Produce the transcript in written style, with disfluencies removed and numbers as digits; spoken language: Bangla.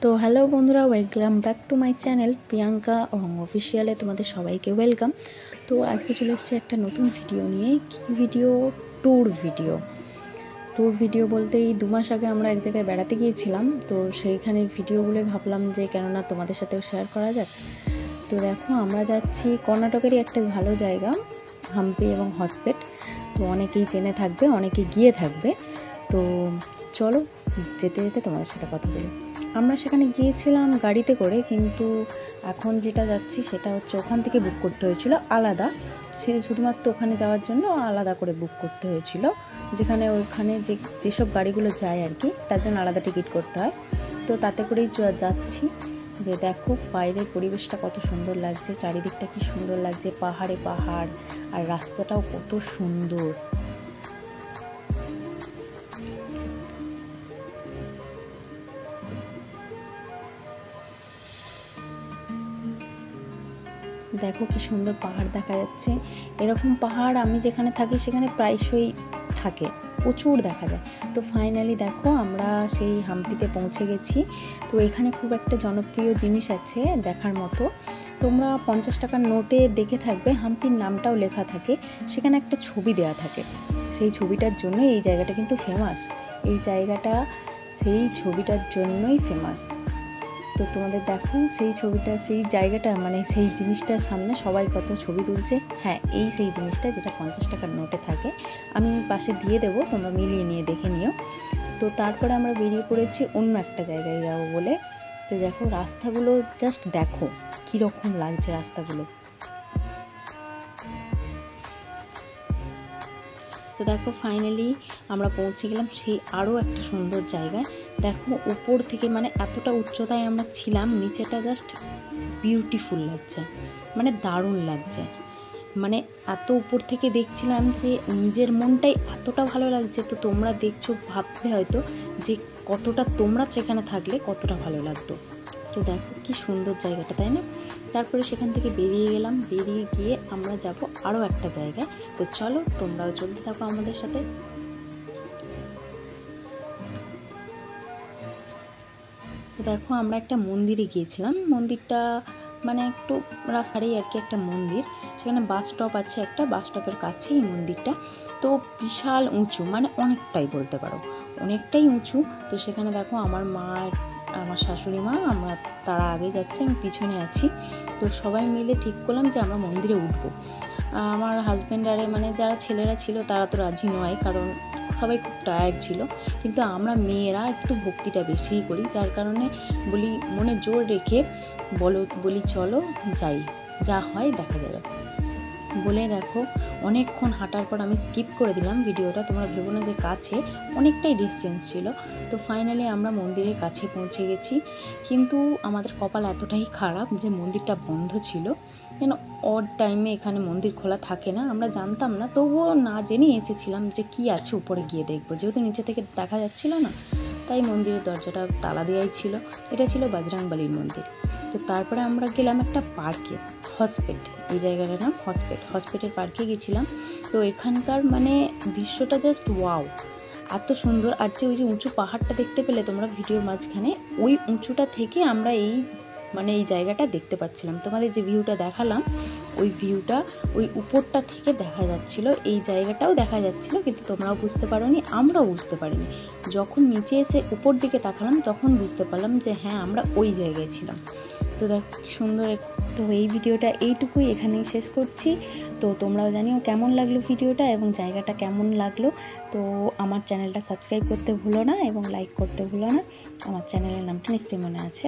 তো হ্যালো বন্ধুরা, welcome back to my channel Priyanka Rong অফিসিয়ালে তোমাদের সবাইকে ওয়েলকাম। তো আজকে চলে এসেছি একটা নতুন ভিডিও নিয়ে। কি ভিডিও? ট্যুর ভিডিও বলতে এই 2 মাস আগে আমরা এক জায়গায় বেড়াতে গিয়েছিলাম, তো সেইখানের ভিডিওগুলো ভাবলাম যে কেননা তোমাদের সাথেও শেয়ার করা যাক। তো দেখো, আমরা যাচ্ছি কর্ণাটকেরই একটা ভালো জায়গা, হাম্পি এবং হসপেট। তো অনেকেই জেনে থাকবে, অনেকেই গিয়ে থাকবে। তো চলো যেতে যেতে তোমাদের সাথে কথা বলি। আমরা সেখানে গিয়েছিলাম গাড়িতে করে, কিন্তু এখন যেটা যাচ্ছি সেটা হচ্ছে ওখান থেকে বুক করতে হয়েছিল আলাদা। সে শুধুমাত্র ওখানে যাওয়ার জন্য আলাদা করে বুক করতে হয়েছিল, যেখানে ওইখানে যেসব গাড়িগুলো যায় আর কি, তার জন্য আলাদা টিকিট করতে হয়। তো তাতে করেই যাচ্ছি। যে দেখো বাইরের পরিবেশটা কত সুন্দর লাগছে, চারিদিকটা কি সুন্দর লাগছে, পাহাড়ে পাহাড়, আর রাস্তাটাও কত সুন্দর। দেখো কি সুন্দর পাহাড় দেখা যাচ্ছে। এরকম পাহাড় আমি যেখানে থাকি সেখানে প্রায়শই থাকে, প্রচুর দেখা যায়। তো ফাইনালি দেখো আমরা সেই হাম্পিতে পৌঁছে গেছি। তো এখানে খুব একটা জনপ্রিয় জিনিস আছে দেখার মতো। তোমরা 50 টাকার নোটে দেখে থাকবে, হাম্পির নামটাও লেখা থাকে, সেখানে একটা ছবি দেওয়া থাকে। সেই ছবিটার জন্য এই জায়গাটা কিন্তু ফেমাস। এই জায়গাটা সেই ছবিটার জন্যই ফেমাস। তো তোমাদের দেখো সেই ছবিটা, সেই জায়গাটা, মানে সেই জিনিসটার সামনে সবাই কত ছবি তুলছে। হ্যাঁ, এই সেই জিনিসটা যেটা 50 টাকার নোটে থাকে। আমি পাশে দিয়ে দেবো, তোমরা মিলিয়ে নিয়ে দেখে নিও। তো তারপরে আমরা বেরিয়ে পড়েছি অন্য একটা জায়গায় যাবো বলে। তো দেখো রাস্তাগুলো জাস্ট দেখো কীরকম লাগছে রাস্তাগুলো। তো দেখো ফাইনালি আমরা পৌঁছে গেলাম সেই আরও একটা সুন্দর জায়গায়। দেখো উপর থেকে, মানে এতটা উচ্চতায় আমরা ছিলাম, নিচেটা জাস্ট বিউটিফুল লাগছে, মানে দারুণ লাগছে। মানে এত উপর থেকে দেখছিলাম যে নিজের মনটাই এতটা ভালো লাগছে। তো তোমরা দেখছো, ভাববে হয়তো যে কতটা তোমরা সেখানে থাকলে কতটা ভালো লাগতো। তো দেখো কি সুন্দর জায়গাটা, তাই না? তারপরে সেখান থেকে বেরিয়ে গেলাম, বেরিয়ে গিয়ে আমরা যাব আরও একটা জায়গায়। তো চলো তোমরাও চলতে থাকো আমাদের সাথে। তো দেখো আমরা একটা মন্দিরে গিয়েছিলাম। মন্দিরটা মানে একটু রাস্তারই আর কি একটা মন্দির। সেখানে বাস স্টপ আছে একটা, বাস স্টপের কাছেই মন্দিরটা। তো বিশাল উঁচু, মানে অনেকটাই বলতে পারো, অনেকটাই উঁচু। তো সেখানে দেখো আমার মা, আমার শাশুড়ি মা, আমরা তারা আগে যাচ্ছে, আমি পিছনে আছি। তো সবাই মিলে ঠিক করলাম যে আমরা মন্দিরে উঠবো। আমার হাজব্যান্ড আরে মানে যারা ছেলেরা ছিল তারা তো রাজি নয়, কারণ সবাই খুব টায়ার্ড ছিল। কিন্তু আমরা মেয়েরা একটু ভক্তিটা বেশিই করি, যার কারণে বলি মনে জোর রেখে বলি চলো যাই, যা হয় দেখা যাবে বলে। দেখো অনেকক্ষণ হাঁটার পর আমি স্কিপ করে দিলাম ভিডিওটা, তোমরা ভেবো না যে কাছে, অনেকটাই ডিস্টেন্স ছিল। তো ফাইনালি আমরা মন্দিরের কাছে পৌঁছে গেছি, কিন্তু আমাদের কপাল এতটাই খারাপ যে মন্দিরটা বন্ধ ছিল। যেন অড টাইমে এখানে মন্দির খোলা থাকে না, আমরা জানতাম না, তবুও না জেনে এসেছিলাম যে কি আছে উপরে গিয়ে দেখবো, যেহেতু নিচে থেকে দেখা যাচ্ছিল না, তাই মন্দিরের দরজাটা তালা দেওয়াই ছিল। এটা ছিল বজরংবলীর মন্দির। তো তারপরে আমরা গেলাম একটা পার্কে, হসপেট, এই জায়গাটার নাম হসপেটের পার্কে গেছিলাম। তো এখানকার মানে দৃশ্যটা জাস্ট ওয়াও, এত সুন্দর। আর যে ওই যে উঁচু পাহাড়টা দেখতে পেলে তোমরা ভিডিওর মাঝখানে, ওই উঁচুটা থেকে আমরা এই জায়গাটা দেখতে পাচ্ছিলাম। তোমাদের যে ভিউটা দেখালাম, ওই ভিউটা ওই উপরটা থেকে দেখা যাচ্ছিল, এই জায়গাটাও দেখা যাচ্ছিল, কিন্তু তোমরাও বুঝতে পারোনি, আমরাও বুঝতে পারিনি। যখন নিচে এসে উপর দিকে তাকালাম তখন বুঝতে পারলাম যে হ্যাঁ, আমরা ওই জায়গায় ছিলাম। তো দেখ সুন্দর। তো এই ভিডিওটা এইটুকুই, এখানেই শেষ করছি। তো তোমরাও জানিও কেমন লাগলো ভিডিওটা এবং জায়গাটা কেমন লাগলো। তো আমার চ্যানেলটা সাবস্ক্রাইব করতে ভুলো না এবং লাইক করতে ভুলো না। আমার চ্যানেলের নামটা নিশ্চয়ই মনে আছে।